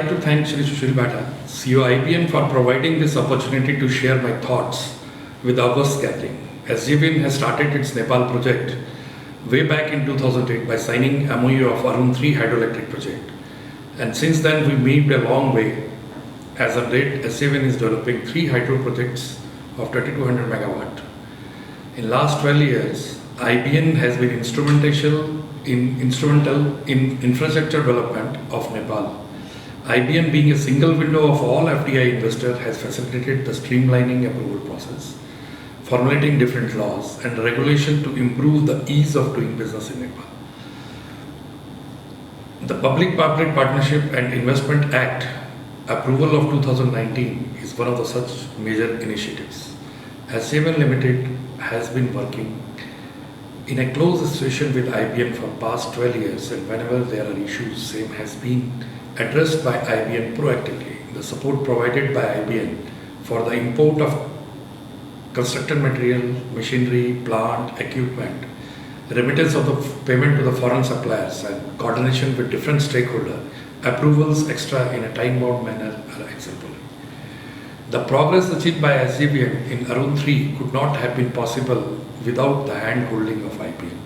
like to thank Shri Sushil Bhatta, CEO IBN, for providing this opportunity to share my thoughts with August gathering. SJVN has started its Nepal project way back in 2008 by signing MOU of Arun 3 hydroelectric project. And since then we moved a long way. As of date, SJVN is developing 3 hydro projects of 2200 megawatt. In last 12 years, IBN has been instrumental in infrastructure development of Nepal. IBN, being a single window of all FDI investors, has facilitated the streamlining approval process, formulating different laws and regulation to improve the ease of doing business in Nepal. The Public-Private Partnership and Investment Act approval of 2019 is one of the such major initiatives. SJVN Limited has been working in a close association with IBN for past 12 years, and whenever there are issues, same has been addressed by IBN proactively. The support provided by IBN for the import of construction material, machinery, plant, equipment, remittance of the payment to the foreign suppliers, and coordination with different stakeholders, approvals extra in a time-bound manner are exemplary. The progress achieved by SJVN in Arun 3 could not have been possible without the hand-holding of IBN.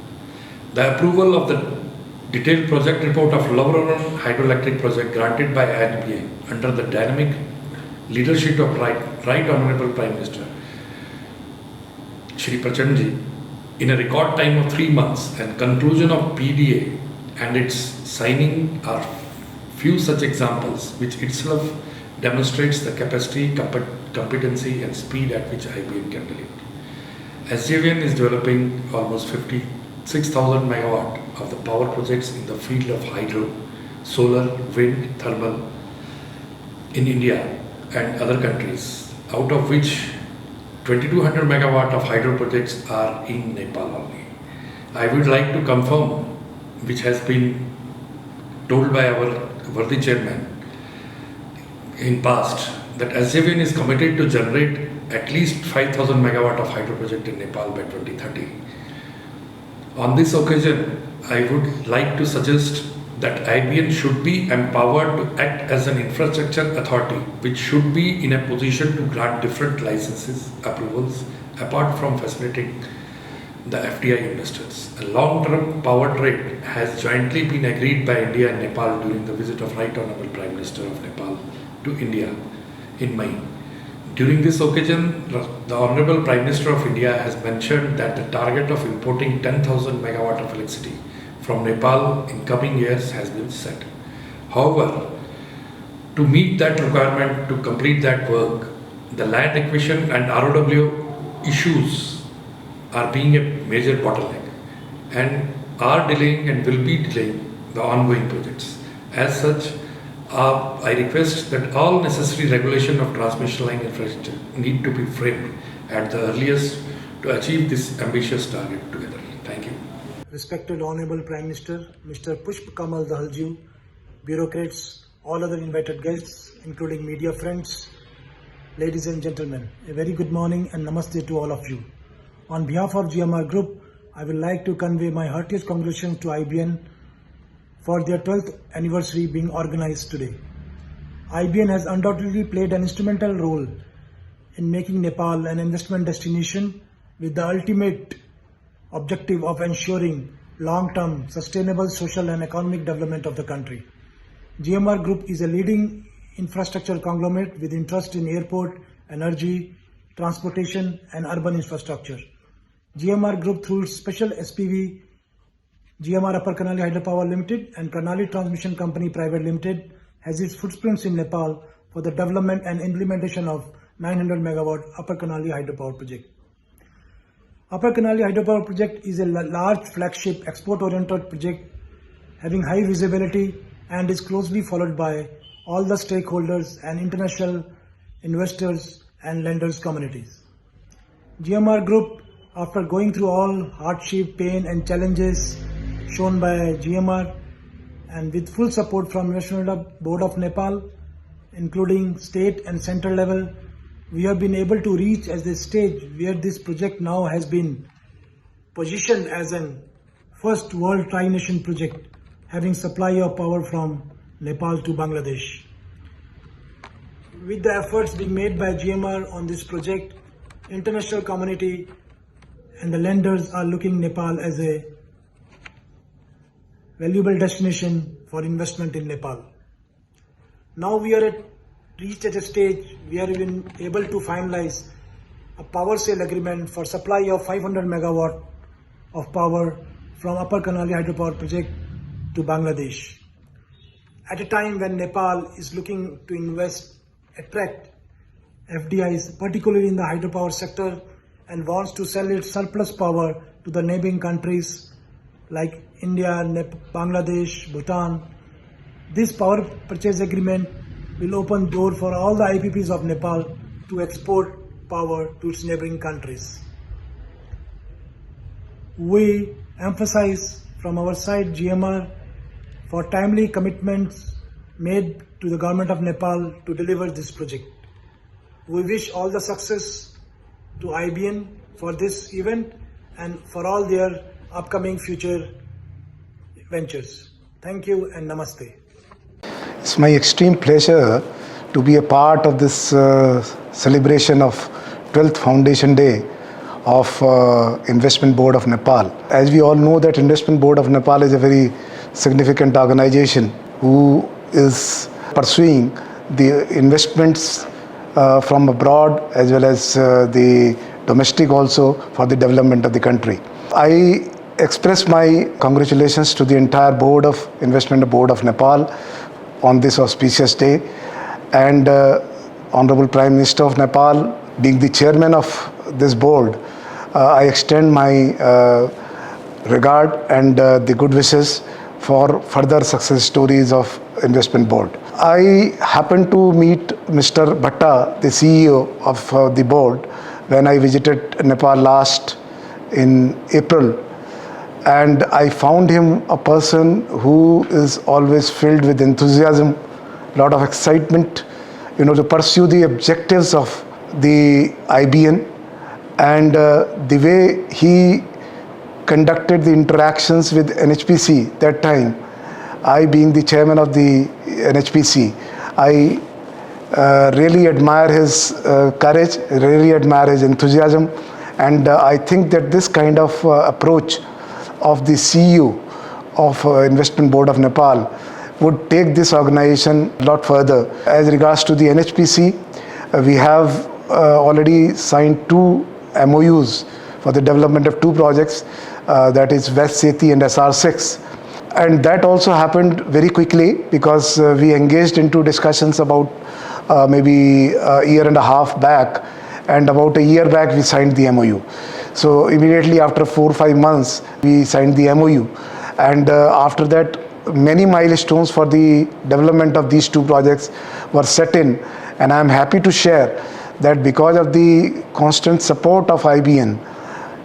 The approval of the detailed project report of Lower Arun hydroelectric project granted by IBN under the dynamic leadership of Right Honorable Prime Minister Shri Prachandji in a record time of 3 months, and conclusion of PDA and its signing are few such examples, which itself demonstrates the capacity, competency and speed at which IBN can deliver. SJVN is developing almost 56,000 megawatt of the power projects in the field of hydro, solar, wind, thermal in India and other countries, out of which 2200 megawatt of hydro projects are in Nepal only. I would like to confirm, which has been told by our worthy chairman in past, that SJVN is committed to generate at least 5,000 megawatt of hydro project in Nepal by 2030. On this occasion, I would like to suggest that IBN should be empowered to act as an infrastructure authority, which should be in a position to grant different licenses, approvals, apart from facilitating the FDI investors. A long-term power trade has jointly been agreed by India and Nepal during the visit of Right Honorable Prime Minister of Nepal to India in May. During this occasion, the Honorable Prime Minister of India has mentioned that the target of importing 10,000 megawatt of electricity from Nepal in coming years has been set. However, to meet that requirement, to complete that work, the land acquisition and ROW issues are being a major bottleneck and are delaying and will be delaying the ongoing projects. As such, I request that all necessary regulation of transmission line infrastructure need to be framed at the earliest to achieve this ambitious target together. Thank you. Respected Honorable Prime Minister, Mr. Pushp Kamal Dahalju, bureaucrats, all other invited guests, including media friends, ladies and gentlemen, a very good morning and namaste to all of you. On behalf of GMR Group, I would like to convey my heartiest congratulations to IBN for their 12th anniversary being organized today. IBN has undoubtedly played an instrumental role in making Nepal an investment destination with the ultimate objective of ensuring long-term sustainable social and economic development of the country. GMR Group is a leading infrastructure conglomerate with interest in airport, energy, transportation and urban infrastructure. GMR Group, through its special SPV, GMR Upper Karnali Hydropower Limited and Karnali Transmission Company Private Limited, has its footprints in Nepal for the development and implementation of 900 megawatt Upper Karnali Hydropower Project. Upper Karnali Hydropower Project is a large flagship export-oriented project having high visibility and is closely followed by all the stakeholders and international investors and lenders communities. GMR Group, after going through all hardship, pain and challenges shown by GMR, and with full support from National Board of Nepal, including state and central level, we have been able to reach as the stage where this project now has been positioned as an first world tri-nation project having supply of power from Nepal to Bangladesh. With the efforts being made by GMR on this project, international community and the lenders are looking Nepal as a valuable destination for investment in Nepal. Now we are reached at a stage we are even able to finalize a power sale agreement for supply of 500 megawatt of power from Upper Karnali hydropower project to Bangladesh. At a time when Nepal is looking to attract FDIs, particularly in the hydropower sector, and wants to sell its surplus power to the neighboring countries like India, Bangladesh, Bhutan. This power purchase agreement will open door for all the IPPs of Nepal to export power to its neighboring countries. We emphasize from our side GMR for timely commitments made to the government of Nepal to deliver this project. We wish all the success to IBN for this event and for all their upcoming future ventures. Thank you and namaste. It's my extreme pleasure to be a part of this celebration of 12th Foundation Day of Investment Board of Nepal. As we all know that Investment Board of Nepal is a very significant organization who is pursuing the investments from abroad as well as the domestic also for the development of the country. I express my congratulations to the entire board of Investment Board of Nepal on this auspicious day, and Honorable Prime Minister of Nepal being the chairman of this board, I extend my regard and the good wishes for further success stories of Investment Board. I happened to meet Mr. Bhatta, the CEO of the board, when I visited Nepal last in April, and I found him a person who is always filled with enthusiasm, lot of excitement, to pursue the objectives of the IBN, and the way he conducted the interactions with NHPC that time. I being the chairman of the NHPC, I really admire his courage, really admire his enthusiasm, and I think that this kind of approach of the CEO of Investment Board of Nepal would take this organization a lot further. As regards to the NHPC, we have already signed 2 MOUs for the development of 2 projects, that is West Sethi and SR6. And that also happened very quickly because we engaged into discussions about maybe a year and a half back, and about a year back we signed the MOU. So immediately after 4 or 5 months we signed the MOU, and after that many milestones for the development of these 2 projects were set in, and I am happy to share that because of the constant support of IBN,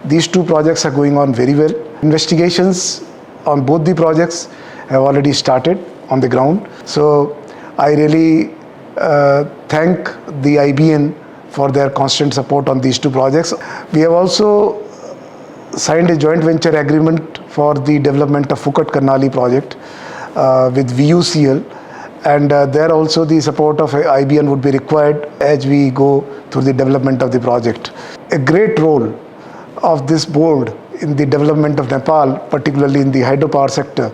these 2 projects are going on very well. Investigations on both the projects have already started on the ground. So I really thank the IBN for their constant support on these 2 projects. We have also signed a joint venture agreement for the development of Phuket Karnali project with VUCL, and there also the support of IBN would be required as we go through the development of the project. A great role of this board in the development of Nepal, particularly in the hydropower sector,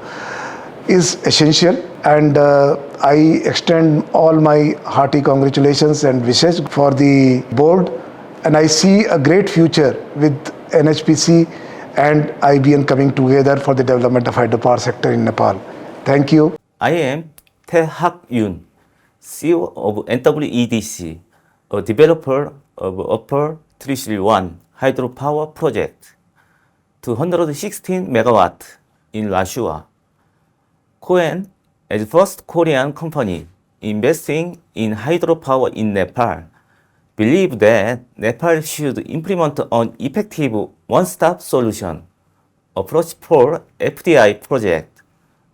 is essential, and I extend all my hearty congratulations and wishes for the board, and I see a great future with NHPC and IBN coming together for the development of hydropower sector in Nepal. Thank you. I am Tae Hak Yoon, CEO of NWEDC, a developer of Upper 331 hydropower project, 216 megawatt in Rashua. Koen, as first Korean company investing in hydropower in Nepal, believe that Nepal should implement an effective one-stop solution approach for FDI project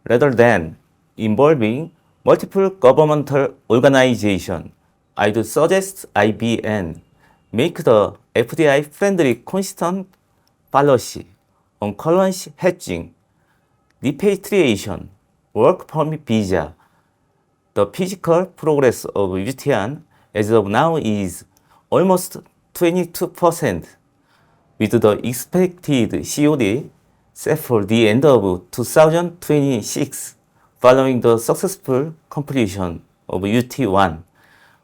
rather than involving multiple governmental organizations. I do suggest IBN make the FDI friendly consistent policy on currency hedging, repatriation, work permit visa, the physical progress of VTN as of now is almost 22%, with the expected COD set for the end of 2026 following the successful completion of UT1.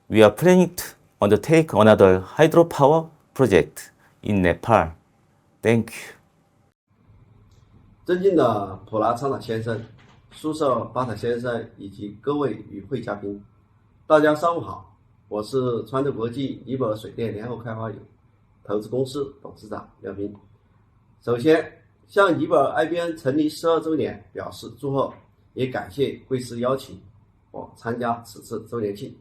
We are planning to undertake another hydropower project in Nepal. Thank you. 尊敬的普拉昌长先生、宿舍巴塔先生以及各位与会嘉宾，大家上午好，我是川德国际尼泊尔水电联合开发有投资公司董事长廖斌。首先向尼泊尔 IBN 成立12周年表示祝贺，也感谢贵司邀请我参加此次周年庆。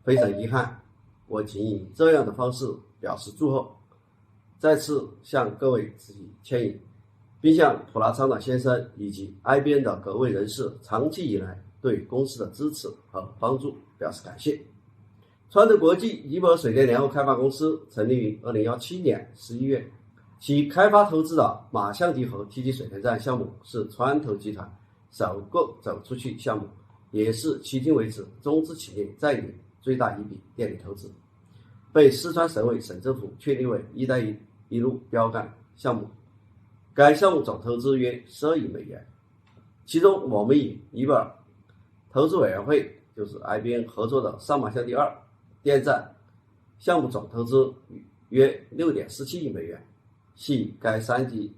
非常遗憾，我仅以这样的方式表示祝贺，再次向各位致以歉意，并向普拉昌长先生以及 IBN 的各位人士长期以来对公司的支持和帮助表示感谢。川德国际尼泊尔水电联合开发公司成立于2017年11月，其开发投资的马象迪河梯级水电站项目是川投集团首个走出去项目，也是迄今为止中资企业在营最大一笔电力投资，被四川省委省政府确立为“一带一路”标杆项目。该项目总投资约12亿美元，其中我们与尼泊尔投资委员会就是 IBN 合作的上马象第2电站项目总投资约6.47亿美元，系该3级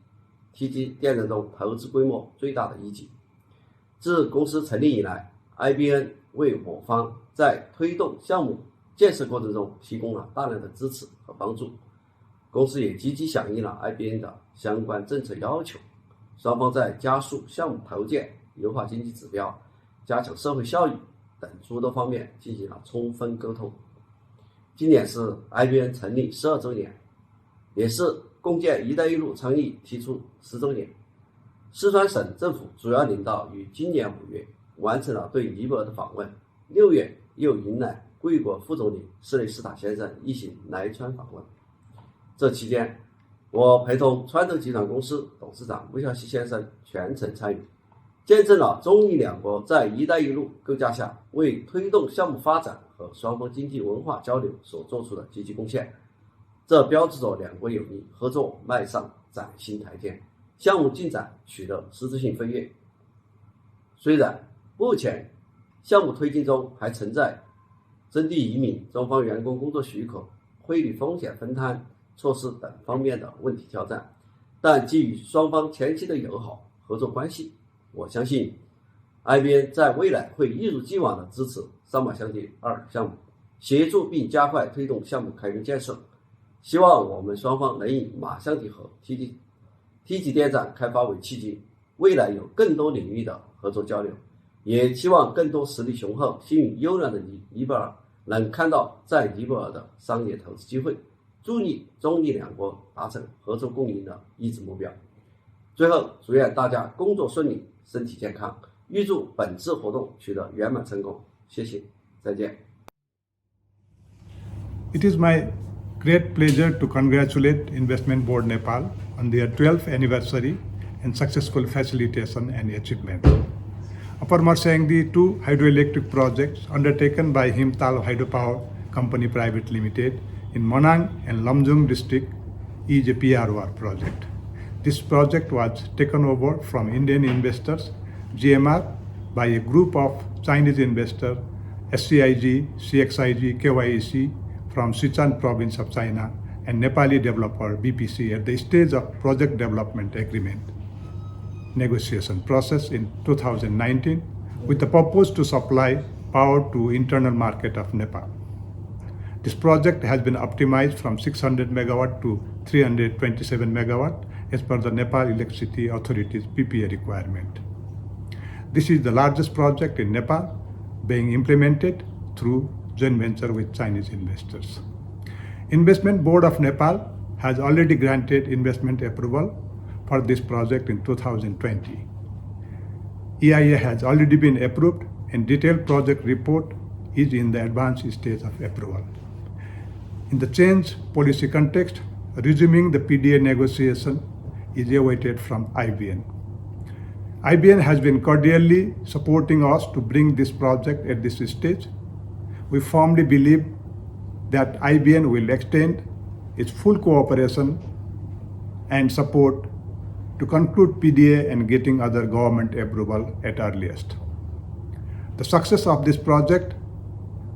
梯级电站中投资规模最大的一级。自公司成立以来， IBN 为我方在推动项目建设过程中提供了大量的支持和帮助，公司也积极响应了 IBN 的相关政策要求，双方在加速项目投建、优化经济指标、加强社会效益等诸多方面进行了充分沟通。今年是 IBN 成立12周年，也是共建“一带一路”倡议提出10周年。四川省政府主要领导于今年5月完成了对尼泊尔的访问，6月又迎来贵国副总理斯雷斯塔先生一行来川访问。这期间，我陪同川投集团公司董事长穆孝熙先生全程参与，见证了中尼两国在“一带一路”构架下为推动项目发展和双方经济文化交流所做出的积极贡献。这标志着两国友谊合作迈上崭新台阶，项目进展取得实质性飞跃。虽然目前项目推进中还存在征地移民、中方员工工作许可、汇率风险分摊措施等方面的问题挑战，但基于双方前期的友好合作关系，我相信 IBN 在未来会一如既往的支持上马象第2项目，协助并加快推动项目开工建设。希望我们双方能以马象迪河梯级电站开发为契机，未来有更多领域的合作交流，也期望更多实力雄厚、信誉优良的尼泊尔能看到在尼泊尔的商业投资机会，助力中尼两国达成合作共赢的一致目标。最后，祝愿大家工作顺利，身体健康，预祝本次活动取得圆满成功。谢谢，再见。It is my great pleasure to congratulate Investment Board Nepal on their 12th anniversary and successful facilitation and achievement. Upper Marsang, the 2 hydroelectric projects undertaken by Himtal Hydropower Company Private Limited in Manang and Lamjung district is a PROR project. This project was taken over from Indian investors, GMR, by a group of Chinese investors, SCIG, CXIG, KYEC, from Sichuan province of China, and Nepali developer BPC at the stage of project development agreement negotiation process in 2019 with the purpose to supply power to internal market of Nepal. This project has been optimized from 600 megawatt to 327 megawatt as per the Nepal Electricity Authority's PPA requirement. This is the largest project in Nepal being implemented through joint venture with Chinese investors. Investment Board of Nepal has already granted investment approval for this project in 2020. EIA has already been approved and detailed project report is in the advanced stage of approval. In the change policy context, resuming the PDA negotiation is awaited from IBN. IBN has been cordially supporting us to bring this project at this stage. We firmly believe that IBN will extend its full cooperation and support to conclude PDA and getting other government approval at earliest. The success of this project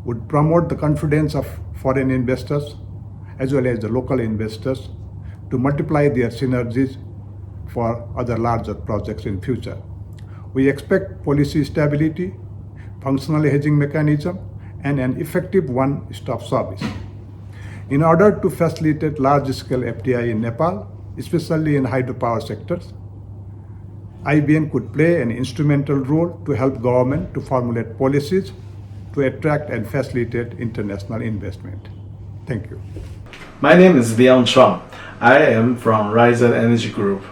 would promote the confidence of foreign investors as well as the local investors to multiply their synergies for other larger projects in future. We expect policy stability, functional hedging mechanism, and an effective one-stop service. In order to facilitate large-scale FDI in Nepal, especially in hydropower sectors, IBN could play an instrumental role to help government to formulate policies to attract and facilitate international investment. Thank you. My name is Leon Chong. I am from Ryzen Energy Group.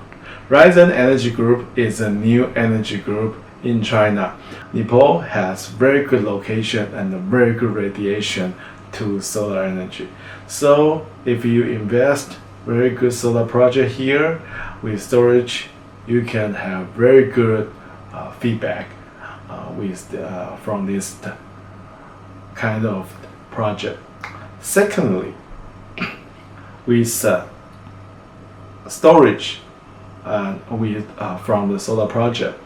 Ryzen Energy Group is a new energy group in China. Nepal has very good location and a very good radiation to solar energy. So if you invest very good solar project here with storage, you can have very good feedback from this kind of project. Secondly, with storage from the solar project,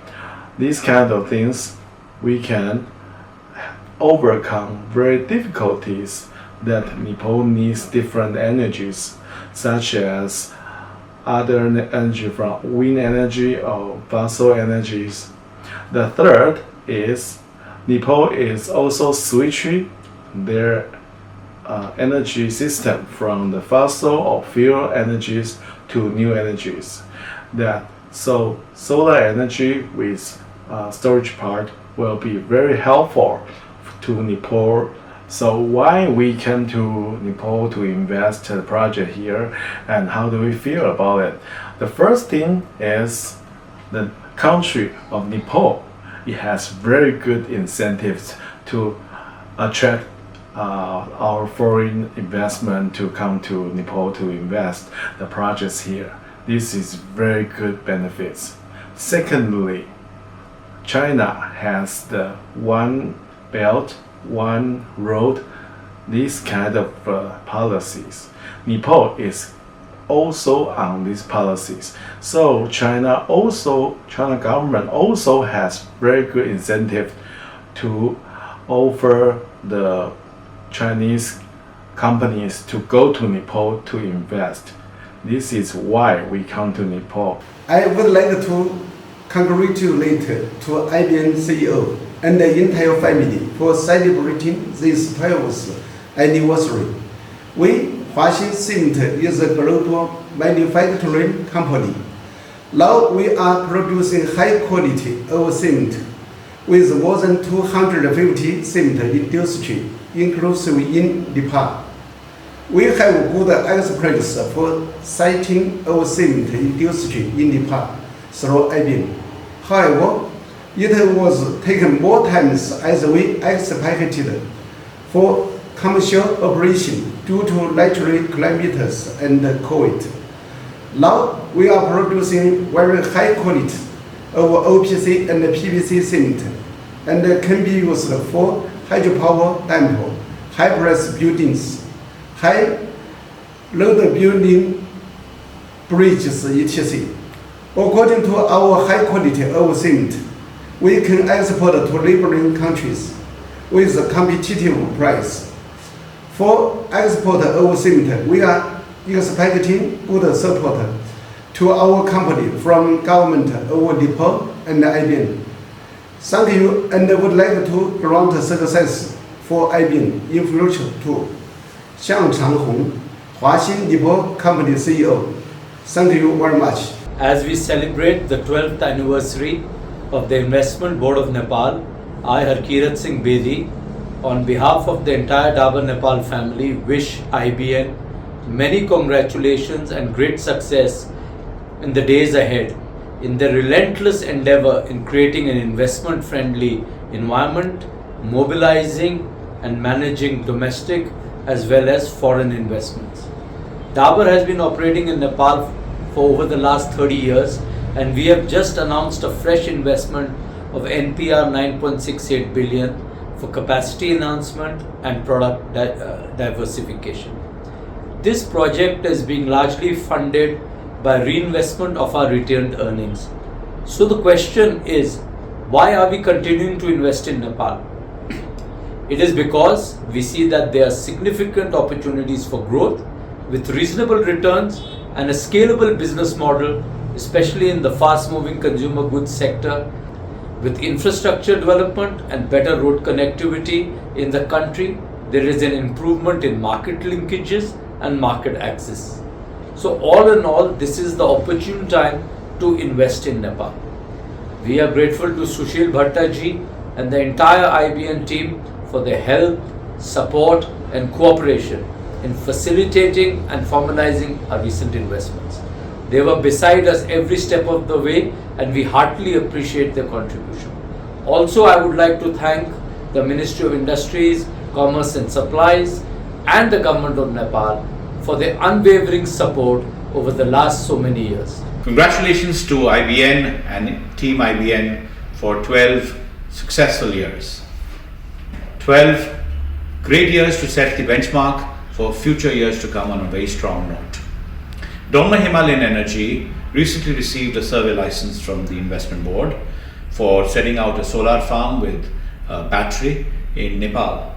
these kind of things we can overcome very difficulties that Nepal needs different energies, such as other energy from wind energy or fossil energies. The third is Nepal is also switching their energy system from the fossil or fuel energies to new energies. So solar energy with storage part will be very helpful to Nepal. So why we came to Nepal to invest the project here, and how do we feel about it? The first thing is the country of Nepal. It has very good incentives to attract our foreign investment to come to Nepal to invest the projects here. This is very good benefits. Secondly, China has the one belt, one road, these kind of policies. Nepal is also on these policies. So China government also has very good incentive to offer the Chinese companies to go to Nepal to invest. This is why we come to Nepal. I would like to congratulate to IBN CEO and the entire family for celebrating this 12th anniversary. Huaxin Cement is a global manufacturing company. Now we are producing high quality of cement with more than 250 cement industry, inclusive in Nepal. We have good experience for siting our cement industry in Nepal through IBN. However, it was taken more times as we expected for commercial operation due to natural climates and COVID. Now we are producing very high quality of OPC and PVC cement and can be used for hydropower dam, high-press buildings, high-load building, bridges, etc. According to our high quality of cement, we can export to neighboring countries with a competitive price. For export of cement, we are expecting good support to our company from government of Nepal and IBN. Thank you, and I would like to grant success for IBN in future too. Xiang Changhong, Huaxin Nepal Company CEO. Thank you very much. As we celebrate the 12th anniversary of the Investment Board of Nepal, I, Harkirat Singh Bedi, on behalf of the entire Dabur Nepal family, wish IBN many congratulations and great success in the days ahead in their relentless endeavor in creating an investment-friendly environment, mobilizing and managing domestic as well as foreign investments. Dabur has been operating in Nepal for over the last 30 years, and we have just announced a fresh investment of NPR 9.68 billion for capacity enhancement and product diversification. This project is being largely funded by reinvestment of our retained earnings. So the question is, why are we continuing to invest in Nepal? It is because we see that there are significant opportunities for growth with reasonable returns and a scalable business model, especially in the fast-moving consumer goods sector. With infrastructure development and better road connectivity in the country, there is an improvement in market linkages and market access. So all in all, this is the opportune time to invest in Nepal. We are grateful to Sushil Bhatta ji and the entire IBN team for their help, support and cooperation in facilitating and formalizing our recent investments. They were beside us every step of the way and we heartily appreciate their contribution. Also, I would like to thank the Ministry of Industries, Commerce and Supplies and the Government of Nepal for their unwavering support over the last so many years. Congratulations to IBN and Team IBN for 12 successful years. 12 great years to set the benchmark for future years to come on a very strong note. Dolma Himalayan Energy recently received a survey license from the investment board for setting out a solar farm with a battery in Nepal.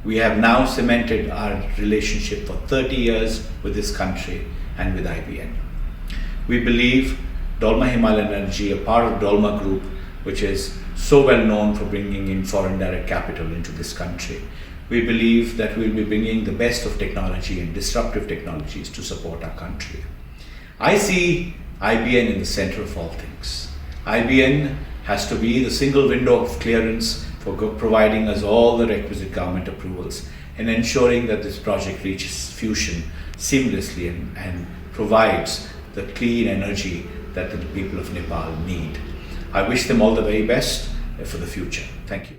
We have now cemented our relationship for 30 years with this country and with IBN. We believe Dolma Himalayan Energy, a part of Dolma Group, which is so well known for bringing in foreign direct capital into this country, we believe that we'll be bringing the best of technology and disruptive technologies to support our country. I see IBN in the center of all things. IBN has to be the single window of clearance for providing us all the requisite government approvals and ensuring that this project reaches fusion seamlessly and provides the clean energy that the people of Nepal need. I wish them all the very best for the future. Thank you.